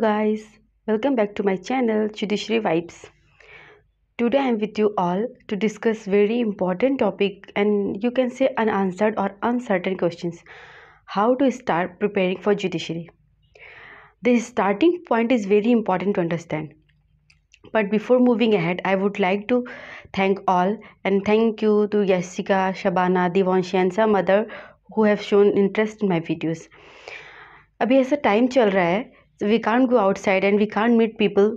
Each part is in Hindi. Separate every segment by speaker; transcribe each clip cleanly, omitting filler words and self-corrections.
Speaker 1: guys, welcome back to my channel Judiciary Vibes. Today I am with you all to discuss very important topic and you can say unanswered or uncertain questions. How to start preparing for judiciary. The starting point is very important to understand. But before moving ahead, I would like to thank all and thank you to Jessica, Shabana, Divanshi and some other who have shown interest in my videos. अभी ऐसा टाइम चल रहा है, we can't go outside and we can't meet people,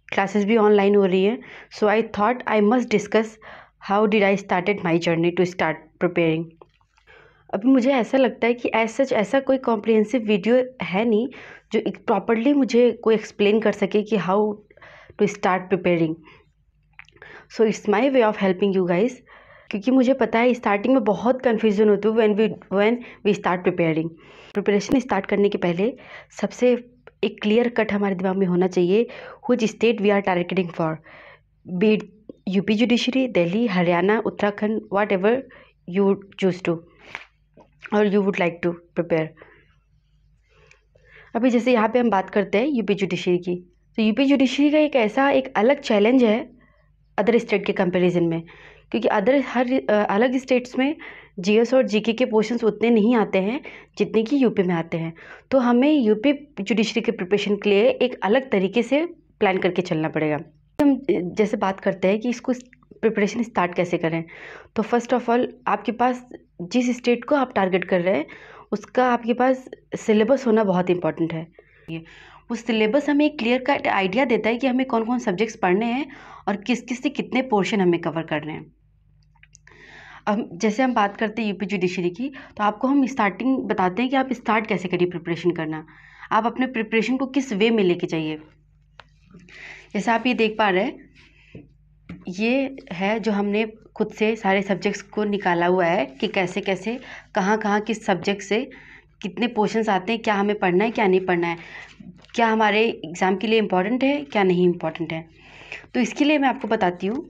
Speaker 1: classes भी ऑनलाइन हो रही हैं. So I thought I must discuss how did I started my journey to start preparing. अभी मुझे ऐसा लगता है कि ऐसा कोई कॉम्प्रिहेंसिव वीडियो है नहीं जो प्रॉपरली मुझे कोई एक्सप्लेन कर सके कि how to start preparing. So it's my way of helping you guys, क्योंकि मुझे पता है स्टार्टिंग में बहुत कन्फ्यूजन होती है when we start preparing. Preparation start करने के पहले सबसे एक क्लियर कट हमारे दिमाग में होना चाहिए which state we are targeting for, be it UP judiciary, Delhi, Haryana, Uttarakhand, whatever you choose to or you would like to prepare. अभी जैसे यहाँ पे हम बात करते हैं यूपी जुडिशरी की, तो यूपी जुडिशरी का एक अलग चैलेंज है अदर स्टेट के कंपैरिजन में, क्योंकि हर अलग स्टेट्स में जीएस और जीके के पोर्शंस उतने नहीं आते हैं जितने कि यूपी में आते हैं. तो हमें यूपी जुडिशरी के प्रिपरेशन के लिए एक अलग तरीके से प्लान करके चलना पड़ेगा. हम जैसे बात करते हैं कि इसको प्रिपरेशन स्टार्ट कैसे करें, तो फर्स्ट ऑफ ऑल आपके पास जिस स्टेट को आप टारगेट कर रहे हैं उसका आपके पास सिलेबस होना बहुत इंपॉर्टेंट है. वो सिलेबस हमें एक क्लियर कट आइडिया देता है कि हमें कौन कौन सब्जेक्ट्स पढ़ने हैं और किस किस से कितने पोर्शन हमें कवर करने हैं. अब जैसे हम बात करते हैं यूपी जुडिशरी की, तो आपको हम स्टार्टिंग बताते हैं कि आप स्टार्ट कैसे करिए प्रिपरेशन करना. आप अपने प्रिपरेशन को किस वे में लेके जाइए. जैसे आप ये देख पा रहे हैं, ये है जो हमने खुद से सारे सब्जेक्ट्स को निकाला हुआ है कि कैसे कैसे कहाँ किस सब्जेक्ट से कितने पोर्शंस आते हैं, क्या हमें पढ़ना है क्या नहीं पढ़ना है, क्या हमारे एग्ज़ाम के लिए इम्पॉर्टेंट है क्या नहीं इम्पॉर्टेंट है. तो इसके लिए मैं आपको बताती हूँ.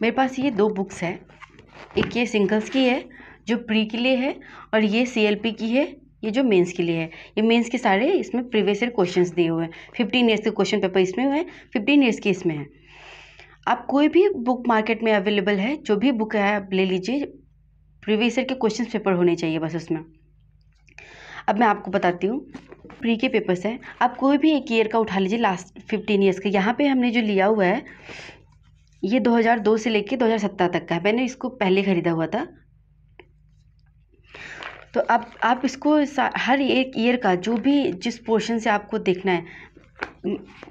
Speaker 1: मेरे पास ये 2 बुक्स हैं, एक ये सिंगल्स की है जो प्री के लिए है और ये सीएलपी की है ये जो मेंस के लिए है. ये मेंस के सारे इसमें प्रीवियस ईयर क्वेश्चंस दिए हुए हैं. 15 ईयर्स के क्वेश्चन पेपर इसमें हुए हैं, 15 ईयर्स के इसमें है. आप कोई भी बुक मार्केट में अवेलेबल है, जो भी बुक है आप ले लीजिए, प्रीवियस ईयर के क्वेश्चन पेपर होने चाहिए बस उसमें. अब मैं आपको बताती हूँ प्री के पेपर्स हैं, आप कोई भी एक ईयर का उठा लीजिए लास्ट 15 ईयर्स का. यहाँ पे हमने जो लिया हुआ है ये 2002 से लेके 2017 तक का है. मैंने इसको पहले ख़रीदा हुआ था. तो अब आप इसको हर एक ईयर का जो भी जिस पोर्शन से आपको देखना है,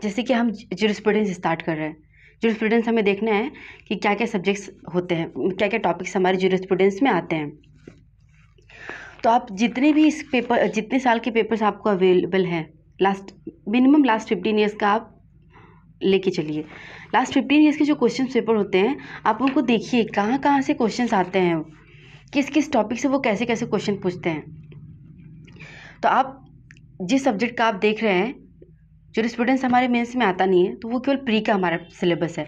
Speaker 1: जैसे कि हम ज्यूरिस्प्रूडेंस स्टार्ट कर रहे हैं, ज्यूरिस्प्रूडेंस हमें देखना है कि क्या क्या सब्जेक्ट्स होते हैं, क्या क्या टॉपिक्स हमारे ज्यूरिस्प्रूडेंस में आते हैं. तो आप जितने साल के पेपर्स आपको अवेलेबल हैं मिनिमम लास्ट 15 ईयर्स का आप लेके चलिए. लास्ट 15 ईयर्स के जो क्वेश्चन पेपर होते हैं आप उनको देखिए, कहाँ से क्वेश्चंस आते हैं, किस किस टॉपिक से वो कैसे कैसे क्वेश्चन पूछते हैं. तो आप जिस सब्जेक्ट का आप देख रहे हैं, ज्यूरिस्प्रूडेंस हमारे मेंस में आता नहीं है, तो वो केवल प्री का हमारा सिलेबस है.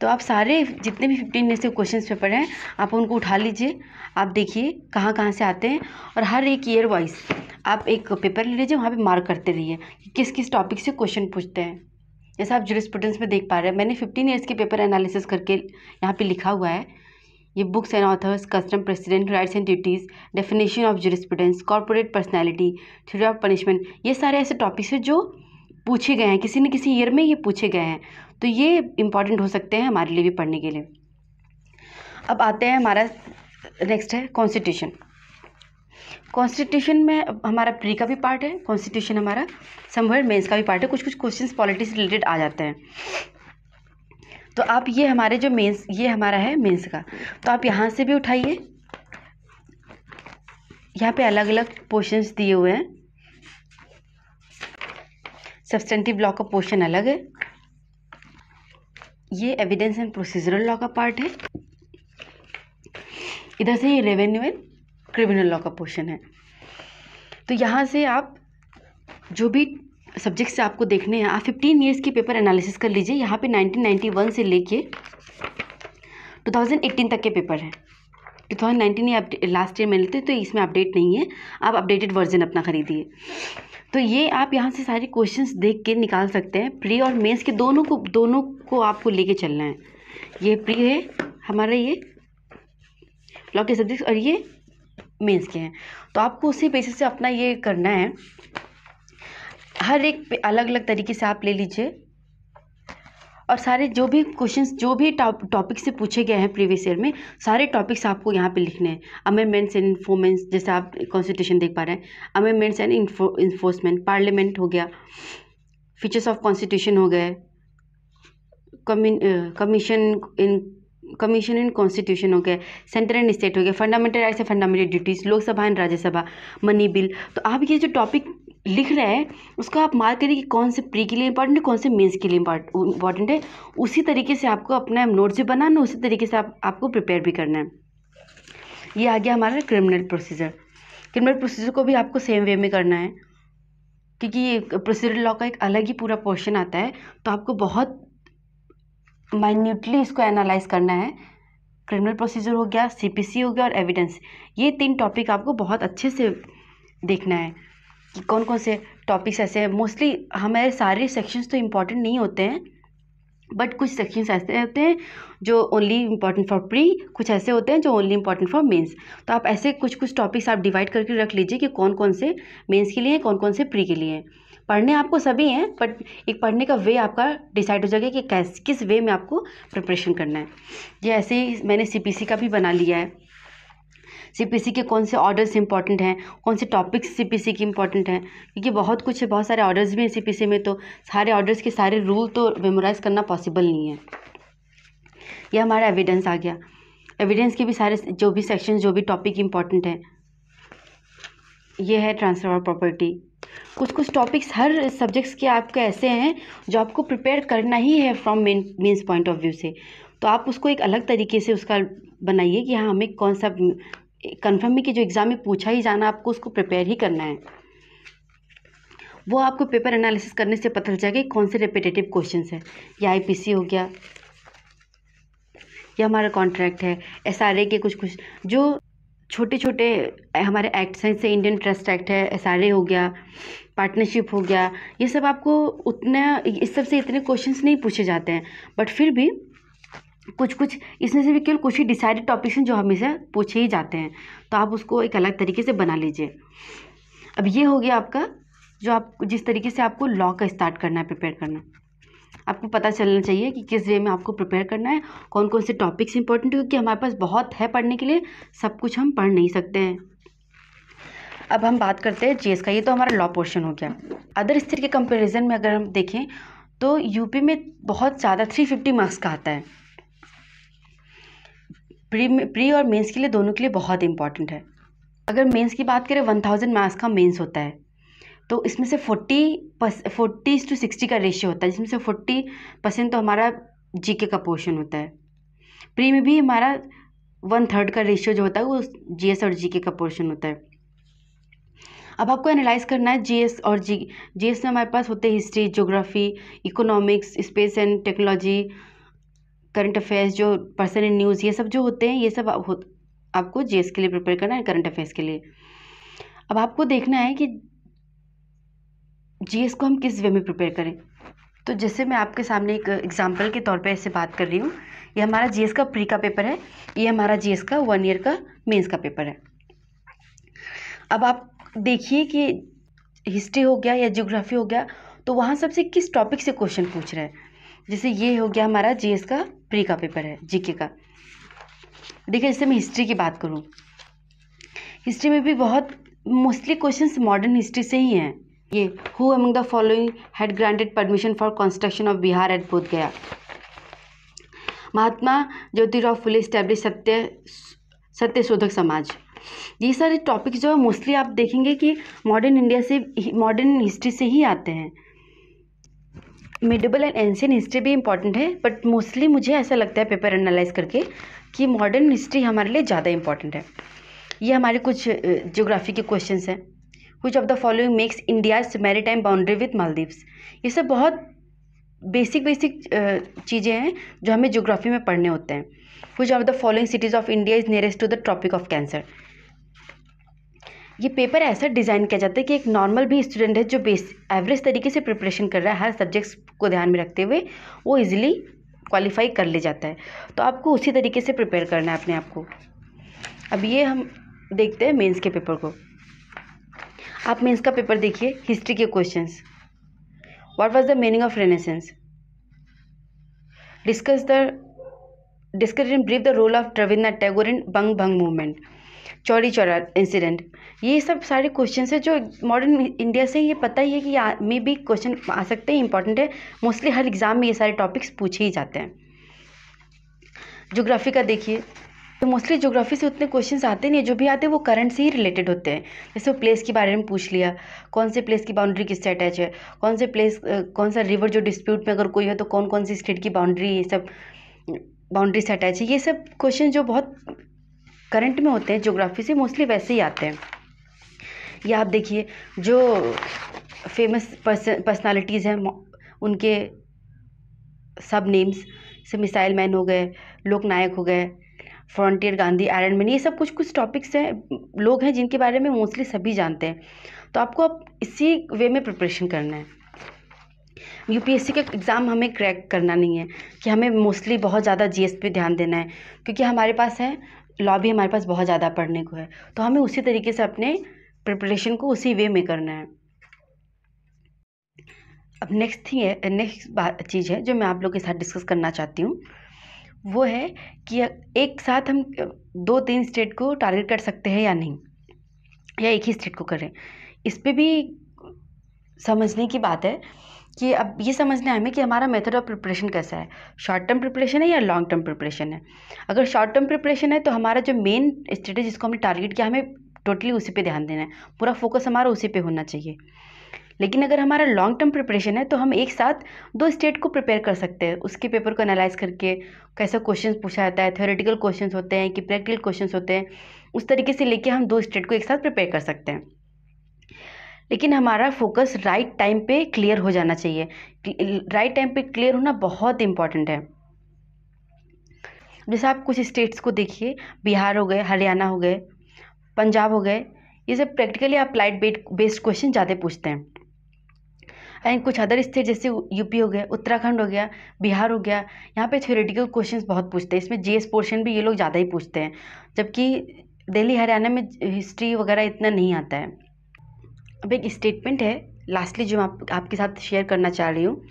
Speaker 1: तो आप सारे जितने भी 15 ईयर्स के क्वेश्चन पेपर हैं आप उनको उठा लीजिए, आप देखिए कहाँ से आते हैं और हर एक ईयर वाइज आप एक पेपर ले लीजिए, वहाँ पे मार्क करते रहिए कि किस किस टॉपिक से क्वेश्चन पूछते हैं. जैसा आप ज्यूरिस्प्रूडेंस में देख पा रहे हैं, मैंने 15 ईयर्स के पेपर एनालिसिस करके यहाँ पे लिखा हुआ है. ये books and authors, custom president, rights and duties, definition of jurisprudence, corporate personality, theory of punishment, ये सारे ऐसे टॉपिक्स हैं जो पूछे गए हैं, किसी न किसी ईयर में ये पूछे गए हैं. तो ये इम्पॉर्टेंट हो सकते हैं हमारे लिए भी पढ़ने के लिए. अब आते हैं, हमारा नेक्स्ट है कॉन्स्टिट्यूशन. कॉन्स्टिट्यूशन में हमारा प्री का भी पार्ट है, कॉन्स्टिट्यूशन हमारा समवेयर मेंस का भी पार्ट है. कुछ क्वेश्चंस पॉलिटिक्स से रिलेटेड आ जाते हैं. तो आप ये हमारे जो मेंस, ये हमारा है मेंस का, तो आप यहाँ से भी उठाइए. यहाँ पे अलग अलग पोर्शंस दिए हुए हैं. सब्सटेंटिव लॉ का पोर्शन अलग है, ये एविडेंस एंड प्रोसीजरल लॉ का पार्ट है. इधर से ये रेवेन्यू एंड क्रिमिनल लॉ का पोर्शन है. तो यहाँ से आप जो भी सब्जेक्ट से आपको देखने हैं, आप 15 ईयर्स की पेपर एनालिसिस कर लीजिए. यहाँ पे 1991 से लेके 2018 तक के पेपर हैं. 2019 लास्ट ईयर में लेते तो इसमें अपडेट नहीं है, आप अपडेटेड वर्जन अपना खरीदिए. तो ये आप यहाँ से सारे क्वेश्चंस देख के निकाल सकते हैं। प्री और मेंस के दोनों को आपको लेके चलना है। ये प्री है हमारा, ये लॉ के सब्जेक्ट्स, और ये मेंस के हैं। तो आपको उसी बेसिस से अपना ये करना है। हर एक पे अलग अलग तरीके से आप ले लीजिए, और सारे जो भी क्वेश्चंस जो भी टॉपिक से पूछे गए हैं प्रीवियस ईयर में, सारे टॉपिक्स आपको यहाँ पे लिखने हैं। अमेंडमेंट्स एंड इन्फोर्समेंट, जैसे आप कॉन्स्टिट्यूशन देख पा रहे हैं, अमेंडमेंट्स एंड इन्फोर्समेंट, पार्लियामेंट हो गया, फीचर्स ऑफ कॉन्स्टिट्यूशन हो गए, कमीशन इन कॉन्स्टिट्यूशन हो गया, सेंटर एंड स्टेट हो गया, fundamental rights and fundamental duties, Lok Sabha and Rajya Sabha, money bill. तो आप ये जो टॉपिक लिख रहे हैं उसको आप मार्क करिए कि कौन से प्री के लिए इंपॉर्टेंट है, कौन से मेंस के लिए इंपॉर्टेंट है। उसी तरीके से आपको अपना नोट्स भी बनाना, उसी तरीके से आपको प्रिपेयर भी करना है। ये आ गया हमारा क्रिमिनल प्रोसीजर। क्रिमिनल प्रोसीजर को भी आपको सेम वे में करना है, क्योंकि प्रोसीजरल लॉ का एक अलग ही पूरा पोर्शन आता है, तो आपको बहुत माइन्यूटली इसको एनालाइज करना है। क्रिमिनल प्रोसीजर हो गया, सीपीसी हो गया और एविडेंस, ये 3 टॉपिक आपको बहुत अच्छे से देखना है कि कौन कौन से टॉपिक्स ऐसे हैं। मोस्टली हमारे सारे सेक्शंस तो इम्पॉर्टेंट नहीं होते हैं, बट कुछ सेक्शंस ऐसे होते हैं जो ओनली इम्पॉर्टेंट फॉर प्री, कुछ ऐसे होते हैं जो ओनली इम्पॉर्टेंट फॉर मेंस। तो आप ऐसे कुछ टॉपिक्स आप डिवाइड करके रख लीजिए कि कौन कौन से मेंस के लिए हैं, कौन कौन से प्री के लिए हैं। पढ़ने आपको सभी हैं, बट एक पढ़ने का वे आपका डिसाइड हो जाएगा कि किस वे में आपको प्रिपरेशन करना है। ये ऐसे ही मैंने सीपीसी का भी बना लिया है। सीपीसी के कौन से ऑर्डर्स इंपॉर्टेंट हैं, कौन से टॉपिक्स सीपीसी के इंपॉर्टेंट हैं, क्योंकि बहुत कुछ है, बहुत सारे ऑर्डर्स भी हैं सीपीसी में, तो सारे ऑर्डर्स के सारे रूल तो मेमोराइज करना पॉसिबल नहीं है। ये हमारा एविडेंस आ गया। एविडेंस के भी सारे जो भी सेक्शन, जो भी टॉपिक इंपॉर्टेंट है। ये है ट्रांसफर ऑफ प्रॉपर्टी। कुछ टॉपिक्स हर सब्जेक्ट्स के आपके ऐसे हैं जो आपको प्रिपेयर करना ही है from mains point of view से। तो आप उसको एक अलग तरीके से उसका बनाइए कि हाँ, हमें कौन सा कन्फर्म में कि जो एग्ज़ाम में पूछा ही जाना, आपको उसको प्रिपेयर ही करना है। वो आपको पेपर एनालिसिस करने से पता चल जाएगा कि कौन से रिपीटेटिव क्वेश्चंस हैं। ये आईपीसी हो गया, ये हमारा कॉन्ट्रैक्ट है, एसआरए के कुछ जो छोटे छोटे हमारे एक्ट्स हैं, जैसे इंडियन ट्रस्ट एक्ट है, एसआरए हो गया, पार्टनरशिप हो गया, ये सब आपको उतना, इस सब से इतने क्वेश्चंस नहीं पूछे जाते हैं, बट फिर भी कुछ इसमें से भी केवल कुछ ही डिसाइडेड टॉपिक्स हैं जो हमेशा पूछे ही जाते हैं। तो आप उसको एक अलग तरीके से बना लीजिए। अब ये हो गया आपका, जो आप जिस तरीके से आपको लॉ का स्टार्ट करना है, प्रिपेयर करना, आपको पता चलना चाहिए कि किस वे में आपको प्रिपेयर करना है, कौन कौन से टॉपिक्स इंपॉर्टेंट है, क्योंकि हमारे पास बहुत है पढ़ने के लिए, सब कुछ हम पढ़ नहीं सकते हैं। अब हम बात करते हैं जीएस का। ये तो हमारा लॉ पोर्शन हो गया। अदर स्टेट के कंपैरिजन में अगर हम देखें तो यूपी में बहुत ज़्यादा 350 मार्क्स का आता है। प्री और मेंस के लिए, दोनों के लिए बहुत इंपॉर्टेंट है। अगर मेंस की बात करें 1000 मार्क्स का मेंस होता है, तो इसमें से 40:60 का रेशियो होता है, जिसमें से 40% तो हमारा जीके का पोर्शन होता है। प्री में भी हमारा 1/3 का रेशियो जो होता है वो जीएस और जीके का पोर्शन होता है। अब आपको एनालाइज करना है जीएस और जीएस में हमारे पास होते हैं history, geography, economics, space and technology, current affairs, जो पर्सन इन न्यूज़, ये सब जो होते हैं, ये सब आपको जीएस के लिए प्रिपेयर करना है, करंट अफेयर्स के लिए। अब आपको देखना है कि जीएस को हम किस वे में प्रिपेयर करें। तो जैसे मैं आपके सामने एक एग्जांपल के तौर पे ऐसे बात कर रही हूँ, ये हमारा जीएस का प्री का पेपर है, ये हमारा जीएस का 1 ईयर का मेंस का पेपर है। अब आप देखिए कि हिस्ट्री हो गया या ज्योग्राफी हो गया, तो वहाँ सबसे किस टॉपिक से क्वेश्चन पूछ रहे हैं। जैसे ये हो गया हमारा जीएस का प्री का पेपर है, जीके का। देखिए, जैसे मैं हिस्ट्री की बात करूँ, हिस्ट्री में भी बहुत मोस्टली क्वेश्चंस मॉडर्न हिस्ट्री से ही हैं। ये who among the following had granted permission for construction of Bihar at Bodh Gaya. Mahatma Jyotirao Phule establish सत्य शोधक समाज। ये सारे टॉपिक्स जो है मोस्टली आप देखेंगे कि मॉडर्न इंडिया से, मॉडर्न हिस्ट्री से ही आते हैं। मिडिवल एंड एंशियंट हिस्ट्री भी इंपॉर्टेंट है, बट मोस्टली मुझे ऐसा लगता है पेपर एनालाइज करके कि मॉडर्न हिस्ट्री हमारे लिए ज़्यादा इंपॉर्टेंट है। ये हमारे कुछ ज्योग्राफी के क्वेश्चंस हैं। Which of the following makes India's maritime boundary with Maldives. ये सब बहुत बेसिक चीज़ें हैं जो हमें ज्योग्राफी में पढ़ने होते हैं। Which of the following cities of India is nearest to the Tropic of Cancer. ये पेपर ऐसा डिज़ाइन किया जाता है कि एक नॉर्मल भी स्टूडेंट है जो एवरेज तरीके से प्रिपरेशन कर रहा है हर सब्जेक्ट्स को ध्यान में रखते हुए, वो इजीली क्वालिफाई कर ले जाता है। तो आपको उसी तरीके से प्रिपेयर करना है अपने आप को। अब ये हम देखते हैं मेंस के पेपर को। आप मेंस का पेपर देखिए, हिस्ट्री के questions. What was the meaning of renaissance? Discuss in brief the role of Rabindranath Tagore in Bang Bhang movement, Chauri Chaura incident. ये सब सारे क्वेश्चंस है जो मॉडर्न इंडिया से, ये पता ही है कि मे भी क्वेश्चन आ सकते हैं, इंपॉर्टेंट है। मोस्टली हर एग्जाम में ये सारे टॉपिक्स पूछे ही जाते हैं। ज्योग्राफी का देखिए, तो मोस्टली ज्योग्राफी से उतने क्वेश्चंस आते नहीं, जो भी आते हैं वो करंट से ही रिलेटेड होते हैं। जैसे वो प्लेस के बारे में पूछ लिया, कौन से प्लेस की बाउंड्री किससे अटैच है, कौन सा रिवर जो डिस्प्यूट में अगर कोई है तो कौन कौन सी स्टेट की बाउंड्री, ये सब बाउंड्री से अटैच है। ये सब क्वेश्चन जो बहुत करंट में होते हैं ज्योग्राफी से, मोस्टली वैसे ही आते हैं। या आप देखिए जो फेमस पर्सनालिटीज़ हैं उनके सब नेम्स, जैसे मिसाइल मैन हो गए, लोकनायक हो गए, फ्रंटियर गांधी, आयरन मैन, ये सब कुछ टॉपिक्स हैं, लोग हैं जिनके बारे में मोस्टली सभी जानते हैं। तो आपको अब इसी वे में प्रिपरेशन करना है। यूपीएससी का एग्ज़ाम हमें क्रैक करना नहीं है कि हमें मोस्टली बहुत ज़्यादा जीएस पे ध्यान देना है, क्योंकि हमारे पास है लॉ भी, हमारे पास बहुत ज़्यादा पढ़ने को है। तो हमें उसी तरीके से अपने प्रिपरेशन को उसी वे में करना है। अब नेक्स्ट चीज़ है जो मैं आप लोग के साथ डिस्कस करना चाहती हूँ, वो है कि एक साथ हम 2-3 स्टेट को टारगेट कर सकते हैं या नहीं, या एक ही स्टेट को करें। इस पर भी समझने की बात है कि अब ये समझना है हमें कि हमारा मेथड ऑफ प्रिपरेशन कैसा है, शॉर्ट टर्म प्रिपरेशन है या लॉन्ग टर्म प्रिपरेशन है। अगर शॉर्ट टर्म प्रिपरेशन है तो हमारा जो मेन स्टेट है जिसको हमने टारगेट किया, हमें टोटली उसी पे ध्यान देना है, पूरा फोकस हमारा उसी पे होना चाहिए। लेकिन अगर हमारा लॉन्ग टर्म प्रिपरेशन है तो हम एक साथ 2 स्टेट को प्रिपेयर कर सकते हैं, उसके पेपर को एनालाइज करके कैसा क्वेश्चन पूछा जाता है, थ्योरेटिकल क्वेश्चन होते हैं कि प्रैक्टिकल क्वेश्चन होते हैं, उस तरीके से लेके हम 2 स्टेट को एक साथ प्रिपेयर कर सकते हैं। लेकिन हमारा फोकस राइट टाइम पे क्लियर हो जाना चाहिए। राइट टाइम पे क्लियर होना बहुत इंपॉर्टेंट है। जैसे आप कुछ स्टेट्स को देखिए, बिहार हो गए, हरियाणा हो गए, पंजाब हो गए, ये सब प्रैक्टिकली अप्लाइड बेस्ड क्वेश्चन ज़्यादा पूछते हैं। एंड कुछ अदर स्टेट जैसे यूपी हो गया, उत्तराखंड हो गया, बिहार हो गया, यहाँ पे थ्योरेटिकल क्वेश्चंस बहुत पूछते हैं। इसमें जीएस पोर्शन भी ये लोग ज़्यादा ही पूछते हैं, जबकि दिल्ली हरियाणा में हिस्ट्री वगैरह इतना नहीं आता है। अब एक स्टेटमेंट है लास्टली जो मैं आपके साथ शेयर करना चाह रही हूँ।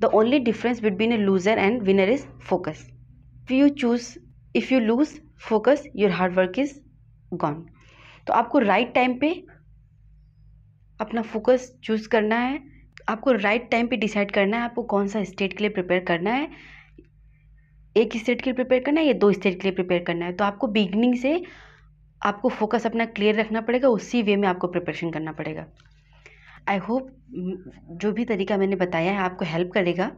Speaker 1: The only difference between A loser and winner is focus. If you lose focus your hard work is gone. तो आपको राइट टाइम पे अपना फोकस चूज़ करना है, आपको राइट टाइम पे डिसाइड करना है आपको कौन सा स्टेट के लिए प्रिपेयर करना है, एक स्टेट के लिए प्रिपेयर करना है या 2 स्टेट के लिए प्रिपेयर करना है। तो आपको बिगनिंग से आपको फोकस अपना क्लियर रखना पड़ेगा, उसी वे में आपको प्रिपरेशन करना पड़ेगा। आई होप जो भी तरीका मैंने बताया है आपको हेल्प करेगा।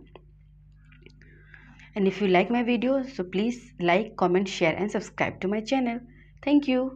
Speaker 1: And if you like my video so please like, comment, share and subscribe to my channel. Thank you.